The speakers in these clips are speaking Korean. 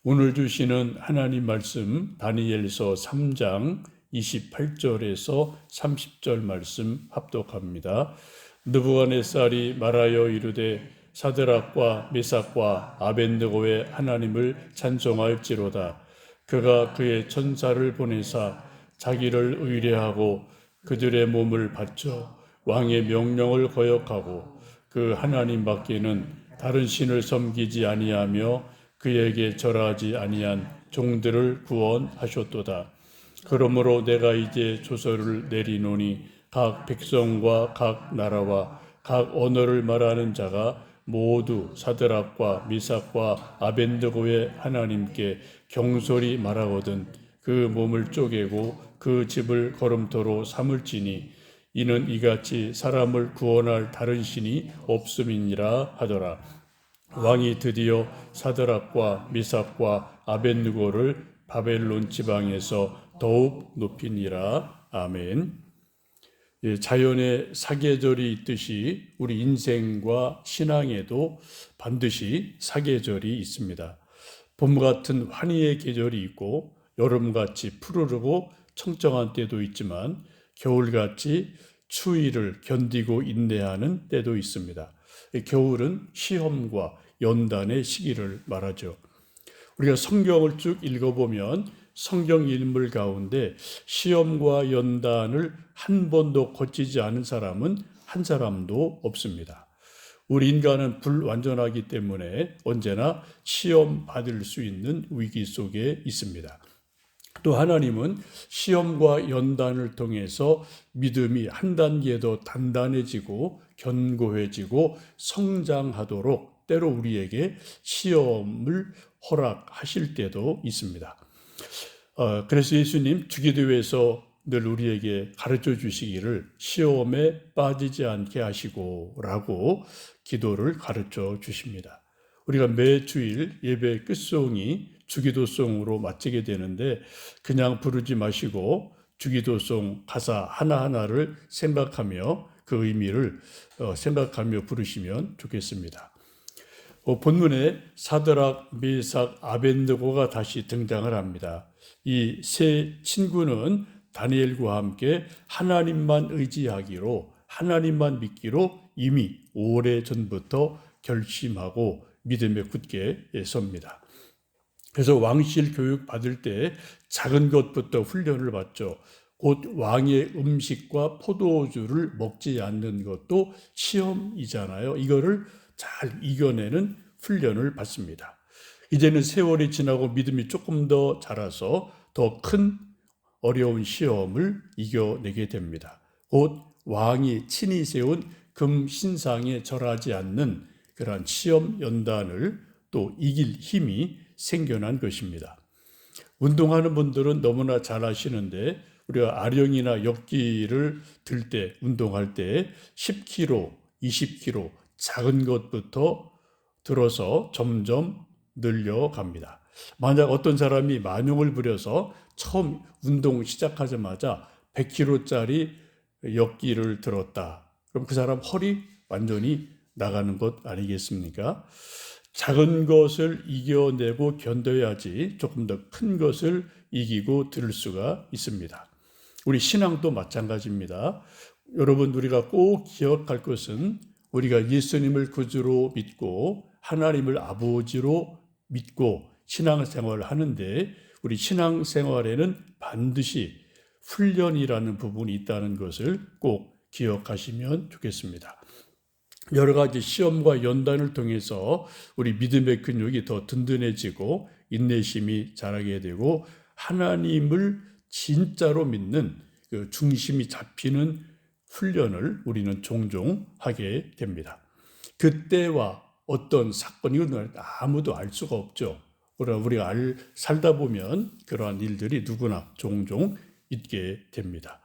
오늘 주시는 하나님 말씀 다니엘서 3장 28절에서 30절 말씀 합독합니다. 느부갓네살이 말하여 이르되 사드락과 메삭과 아벳느고의 하나님을 찬송할지로다. 그가 그의 천사를 보내사 자기를 의뢰하고 그들의 몸을 바쳐 왕의 명령을 거역하고 그 하나님 밖에는 다른 신을 섬기지 아니하며 그에게 절하지 아니한 종들을 구원하셨도다. 그러므로 내가 이제 조서를 내리노니 각 백성과 각 나라와 각 언어를 말하는 자가 모두 사드락과 미삭과 아벳느고의 하나님께 경솔히 말하거든 그 몸을 쪼개고 그 집을 거름토로 삼을지니 이는 이같이 사람을 구원할 다른 신이 없음이니라 하더라. 왕이 드디어 사드락과 미삭과 아벳느고를 바벨론 지방에서 더욱 높이니라. 아멘. 자연의 사계절이 있듯이 우리 인생과 신앙에도 반드시 사계절이 있습니다. 봄 같은 환희의 계절이 있고 여름같이 푸르르고 청정한 때도 있지만 겨울같이 추위를 견디고 인내하는 때도 있습니다. 겨울은 시험과 연단의 시기를 말하죠. 우리가 성경을 쭉 읽어보면 성경 인물 가운데 시험과 연단을 한 번도 거치지 않은 사람은 한 사람도 없습니다. 우리 인간은 불완전하기 때문에 언제나 시험 받을 수 있는 위기 속에 있습니다. 또 하나님은 시험과 연단을 통해서 믿음이 한 단계 더 단단해지고 견고해지고 성장하도록 때로 우리에게 시험을 허락하실 때도 있습니다. 그래서 예수님 주기도회에서 늘 우리에게 가르쳐 주시기를 시험에 빠지지 않게 하시고 라고 기도를 가르쳐 주십니다. 우리가 매 주일 예배 끝송이 주기도송으로 마치게 되는데 그냥 부르지 마시고 주기도송 가사 하나하나를 생각하며 그 의미를 생각하며 부르시면 좋겠습니다. 본문에 사드락, 메삭, 아벳느고가 다시 등장을 합니다. 이 세 친구는 다니엘과 함께 하나님만 의지하기로 하나님만 믿기로 이미 오래전부터 결심하고 믿음에 굳게 섭니다. 그래서 왕실 교육 받을 때 작은 것부터 훈련을 받죠. 곧 왕의 음식과 포도주를 먹지 않는 것도 시험이잖아요. 이거를 잘 이겨내는 훈련을 받습니다. 이제는 세월이 지나고 믿음이 조금 더 자라서 더 큰 어려운 시험을 이겨내게 됩니다. 곧 왕이 친히 세운 금신상에 절하지 않는 그러한 시험 연단을 또 이길 힘이 생겨난 것입니다. 운동하는 분들은 너무나 잘 아시는데 우리가 아령이나 역기를 들 때 운동할 때 10kg, 20kg 작은 것부터 들어서 점점 늘려갑니다. 만약 어떤 사람이 만용을 부려서 처음 운동 시작하자마자 100kg짜리 역기를 들었다. 그럼 그 사람 허리 완전히 나가는 것 아니겠습니까? 작은 것을 이겨내고 견뎌야지 조금 더 큰 것을 이기고 들을 수가 있습니다. 우리 신앙도 마찬가지입니다. 여러분, 우리가 꼭 기억할 것은 우리가 예수님을 구주로 믿고 하나님을 아버지로 믿고 신앙생활을 하는데 우리 신앙생활에는 반드시 훈련이라는 부분이 있다는 것을 꼭 기억하시면 좋겠습니다. 여러 가지 시험과 연단을 통해서 우리 믿음의 근육이 더 든든해지고 인내심이 자라게 되고 하나님을 진짜로 믿는 그 중심이 잡히는 훈련을 우리는 종종 하게 됩니다. 그때와 어떤 사건이 아무도 알 수가 없죠. 우리가 살다 보면 그러한 일들이 누구나 종종 있게 됩니다.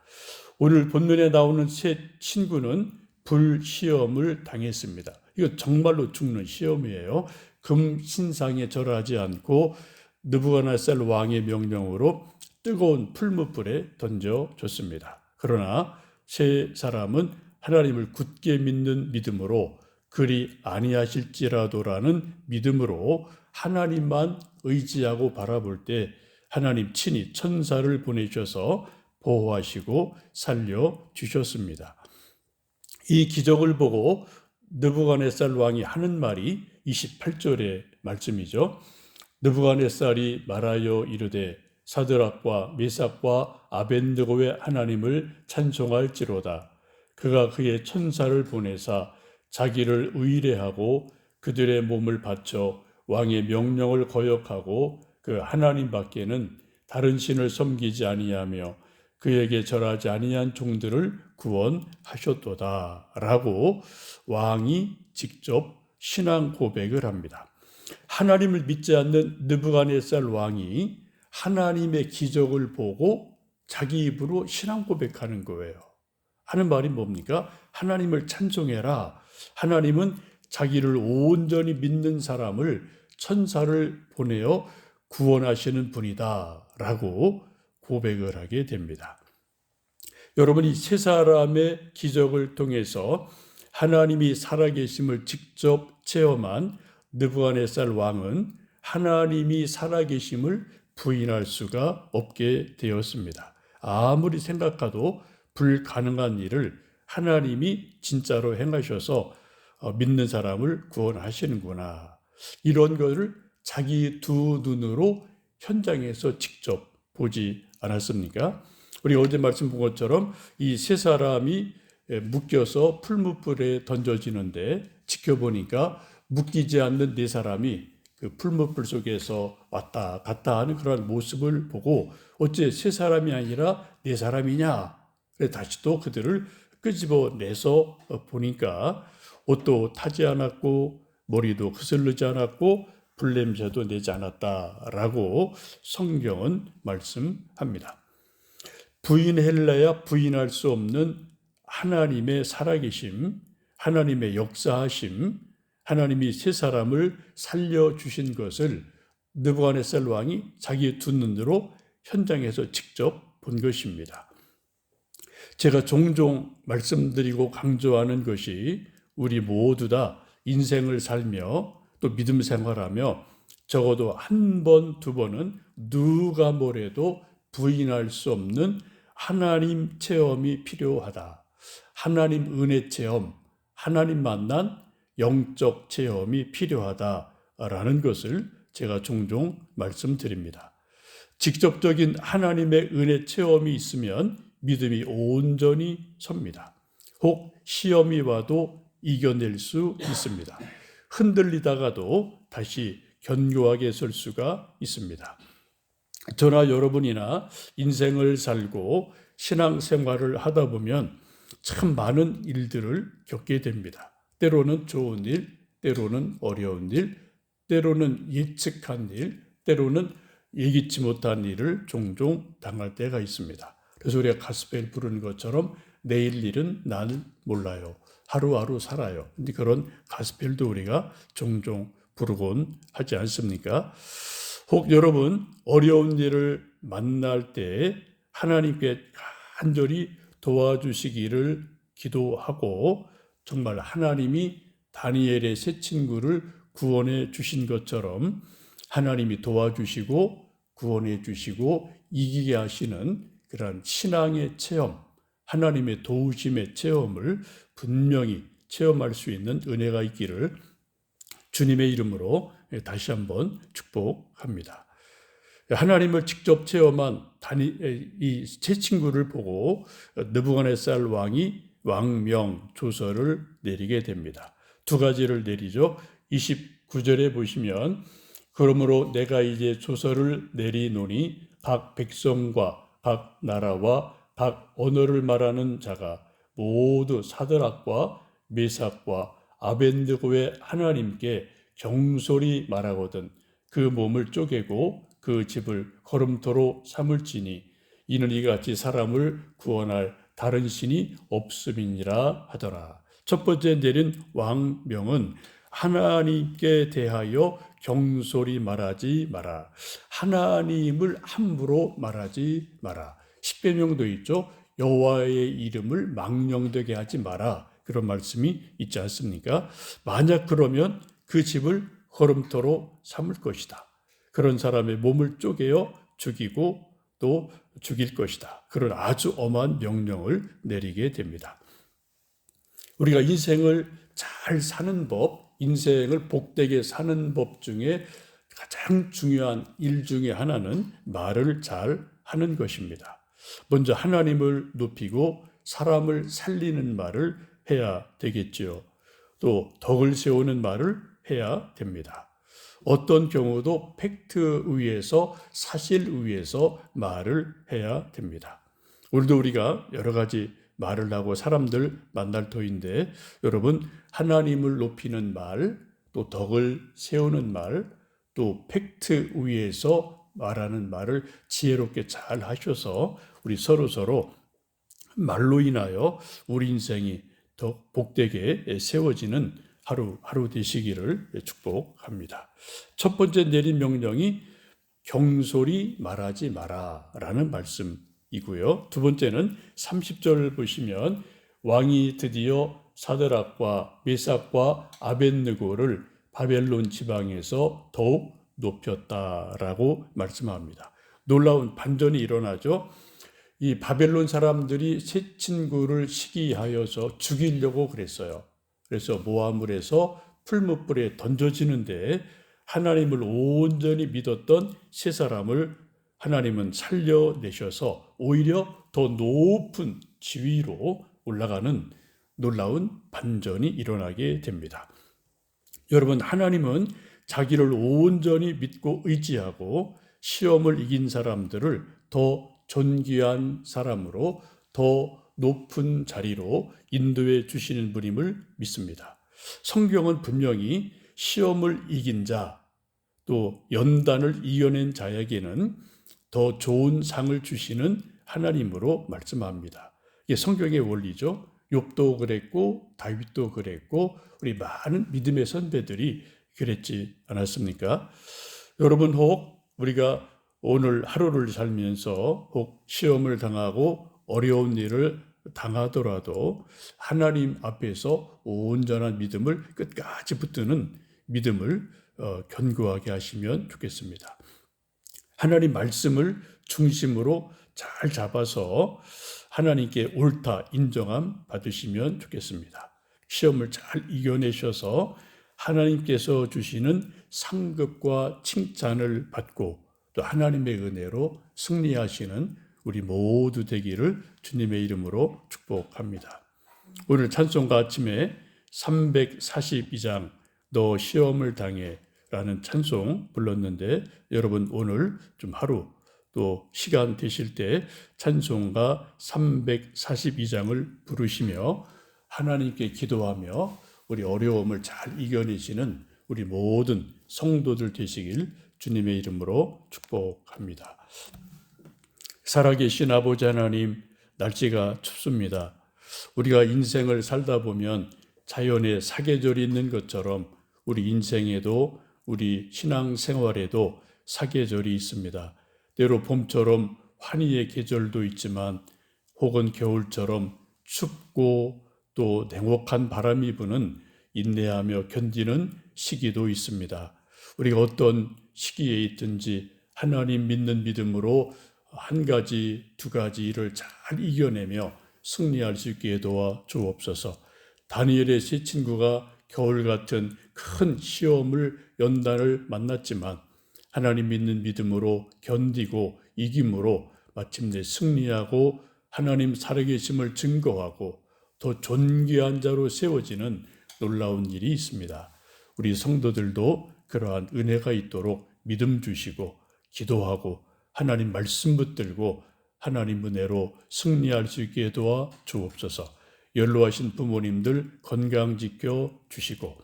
오늘 본문에 나오는 세 친구는 불시험을 당했습니다. 이거 정말로 죽는 시험이에요. 금신상에 절하지 않고 느부갓네살 왕의 명령으로 뜨거운 풀무불에 던져졌습니다. 그러나 세 사람은 하나님을 굳게 믿는 믿음으로 그리 아니하실지라도라는 믿음으로 하나님만 의지하고 바라볼 때 하나님 친히 천사를 보내셔서 보호하시고 살려주셨습니다. 이 기적을 보고 느부갓네살 왕이 하는 말이 28절의 말씀이죠. 느부갓네살이 말하여 이르되 사드락과 메삭과 아벤느고의 하나님을 찬송할지로다. 그가 그의 천사를 보내사 자기를 의뢰하고 그들의 몸을 바쳐 왕의 명령을 거역하고 그 하나님 밖에는 다른 신을 섬기지 아니하며 그에게 절하지 아니한 종들을 구원하셨도다 라고 왕이 직접 신앙 고백을 합니다. 하나님을 믿지 않는 느부갓네살 왕이 하나님의 기적을 보고 자기 입으로 신앙 고백하는 거예요. 하는 말이 뭡니까? 하나님을 찬송해라. 하나님은 자기를 온전히 믿는 사람을 천사를 보내어 구원하시는 분이다 라고 고백을 하게 됩니다. 여러분, 이 세 사람의 기적을 통해서 하나님이 살아계심을 직접 체험한 느부갓네살 왕은 하나님이 살아계심을 부인할 수가 없게 되었습니다. 아무리 생각해도 불가능한 일을 하나님이 진짜로 행하셔서 믿는 사람을 구원하시는구나. 이런 것을 자기 두 눈으로 현장에서 직접 보지 않았습니까? 우리 어제 말씀 본 것처럼 이 세 사람이 묶여서 풀무불에 던져지는데 지켜보니까 묶이지 않는 네 사람이 그 풀무불 속에서 왔다 갔다 하는 그런 모습을 보고 어째 세 사람이 아니라 네 사람이냐? 그래서 다시 또 그들을 끄집어내서 보니까 옷도 타지 않았고 머리도 그슬르지 않았고 불냄새도 내지 않았다라고 성경은 말씀합니다. 부인할래야 부인할 수 없는 하나님의 살아계심, 하나님의 역사하심, 하나님이 세 사람을 살려주신 것을 느부갓네살 왕이 자기의 두 눈으로 현장에서 직접 본 것입니다. 제가 종종 말씀드리고 강조하는 것이 우리 모두 다 인생을 살며 또 믿음 생활하며 적어도 한 번, 두 번은 누가 뭐래도 부인할 수 없는 하나님 체험이 필요하다. 하나님 은혜 체험, 하나님 만난 영적 체험이 필요하다라는 것을 제가 종종 말씀드립니다. 직접적인 하나님의 은혜 체험이 있으면 믿음이 온전히 섭니다. 혹 시험이 와도 이겨낼 수 있습니다. 흔들리다가도 다시 견고하게 설 수가 있습니다. 저나 여러분이나 인생을 살고 신앙생활을 하다 보면 참 많은 일들을 겪게 됩니다. 때로는 좋은 일, 때로는 어려운 일, 때로는 예측한 일, 때로는 예기치 못한 일을 종종 당할 때가 있습니다. 그래서 우리가 가스펠 부르는 것처럼 내일 일은 나는 몰라요. 하루하루 살아요. 근데 그런 가스펠도 우리가 종종 부르곤 하지 않습니까? 혹 여러분 어려운 일을 만날 때 하나님께 간절히 도와주시기를 기도하고 정말 하나님이 다니엘의 세 친구를 구원해 주신 것처럼 하나님이 도와주시고 구원해 주시고 이기게 하시는 그런 신앙의 체험, 하나님의 도우심의 체험을 분명히 체험할 수 있는 은혜가 있기를 주님의 이름으로 다시 한번 축복합니다. 하나님을 직접 체험한 이 세 친구를 보고 느부갓네살 왕이 왕명 조서를 내리게 됩니다. 두 가지를 내리죠. 29절에 보시면 그러므로 내가 이제 조서를 내리노니 각 백성과 각 나라와 각 언어를 말하는 자가 모두 사드락과 메삭과 아벤느고의 하나님께 경솔히 말하거든 그 몸을 쪼개고 그 집을 거름토로 삼을지니 이는 이같이 사람을 구원할 다른 신이 없음이니라 하더라. 첫 번째 내린 왕명은 하나님께 대하여 경솔히 말하지 마라. 하나님을 함부로 말하지 마라. 십계명도 있죠. 여호와의 이름을 망령되게 하지 마라. 그런 말씀이 있지 않습니까? 만약 그러면 그 집을 허름토로 삼을 것이다. 그런 사람의 몸을 쪼개어 죽이고 또 죽일 것이다. 그런 아주 엄한 명령을 내리게 됩니다. 우리가 인생을 잘 사는 법, 인생을 복되게 사는 법 중에 가장 중요한 일 중에 하나는 말을 잘 하는 것입니다. 먼저 하나님을 높이고 사람을 살리는 말을 해야 되겠지요. 또 덕을 세우는 말을 해야 됩니다. 어떤 경우도 팩트 위에서 사실 위에서 말을 해야 됩니다. 오늘도 우리가 여러 가지 말을 하고 사람들 만날 터인데 여러분 하나님을 높이는 말, 또 덕을 세우는 말, 또 팩트 위에서 말하는 말을 지혜롭게 잘 하셔서 우리 서로 말로 인하여 우리 인생이 더 복되게 세워지는 하루 되시기를 축복합니다. 첫 번째 내린 명령이 경솔히 말하지 마라라는 말씀이고요. 두 번째는 30절을 보시면 왕이 드디어 사드락과 메삭과 아벳느고를 바벨론 지방에서 더욱 높였다라고 말씀합니다. 놀라운 반전이 일어나죠. 이 바벨론 사람들이 세 친구를 시기하여서 죽이려고 그랬어요. 그래서 모함을해서 풀무불에 던져지는데 하나님을 온전히 믿었던 세 사람을 하나님은 살려내셔서 오히려 더 높은 지위로 올라가는 놀라운 반전이 일어나게 됩니다. 여러분, 하나님은 자기를 온전히 믿고 의지하고 시험을 이긴 사람들을 더 존귀한 사람으로 더 높은 자리로 인도해 주시는 분임을 믿습니다. 성경은 분명히 시험을 이긴 자, 또 연단을 이겨낸 자에게는 더 좋은 상을 주시는 하나님으로 말씀합니다. 이게 성경의 원리죠. 욥도 그랬고 다윗도 그랬고 우리 많은 믿음의 선배들이 그랬지 않았습니까? 여러분, 혹 우리가 오늘 하루를 살면서 혹 시험을 당하고 어려운 일을 당하더라도 하나님 앞에서 온전한 믿음을 끝까지 붙드는 믿음을 견고하게 하시면 좋겠습니다. 하나님 말씀을 중심으로 잘 잡아서 하나님께 옳다 인정함 받으시면 좋겠습니다. 시험을 잘 이겨내셔서 하나님께서 주시는 상급과 칭찬을 받고 또 하나님의 은혜로 승리하시는 우리 모두 되기를 주님의 이름으로 축복합니다. 오늘 찬송가 아침에 342장 너 시험을 당해 라는 찬송 불렀는데 여러분 오늘 좀 하루 또 시간 되실 때 찬송가 342장을 부르시며 하나님께 기도하며 우리 어려움을 잘 이겨내시는 우리 모든 성도들 되시길 주님의 이름으로 축복합니다. 살아계신 아버지 하나님, 날씨가 춥습니다. 우리가 인생을 살다 보면 자연에 사계절이 있는 것처럼 우리 인생에도 우리 신앙생활에도 사계절이 있습니다. 때로 봄처럼 환희의 계절도 있지만 혹은 겨울처럼 춥고 또 냉혹한 바람이 부는 인내하며 견디는 시기도 있습니다. 우리가 어떤 시기에 있든지 하나님 믿는 믿음으로 한 가지, 두 가지 일을 잘 이겨내며 승리할 수 있게 도와 주옵소서. 다니엘의 세 친구가 겨울 같은 큰 시험을 연단을 만났지만 하나님 믿는 믿음으로 견디고 이김으로 마침내 승리하고 하나님 살아계심을 증거하고 더 존귀한 자로 세워지는 놀라운 일이 있습니다. 우리 성도들도 그러한 은혜가 있도록 믿음 주시고 기도하고 하나님 말씀 붙들고 하나님 은혜로 승리할 수 있게 도와 주옵소서. 연로하신 부모님들 건강 지켜 주시고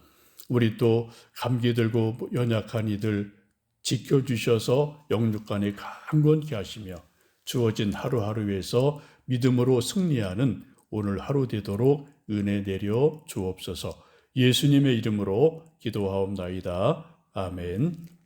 우리 또 감기 들고 연약한 이들 지켜주셔서 영육간에 강건케 하시며 주어진 하루하루에서 믿음으로 승리하는 오늘 하루 되도록 은혜 내려 주옵소서. 예수님의 이름으로 기도하옵나이다. 아멘.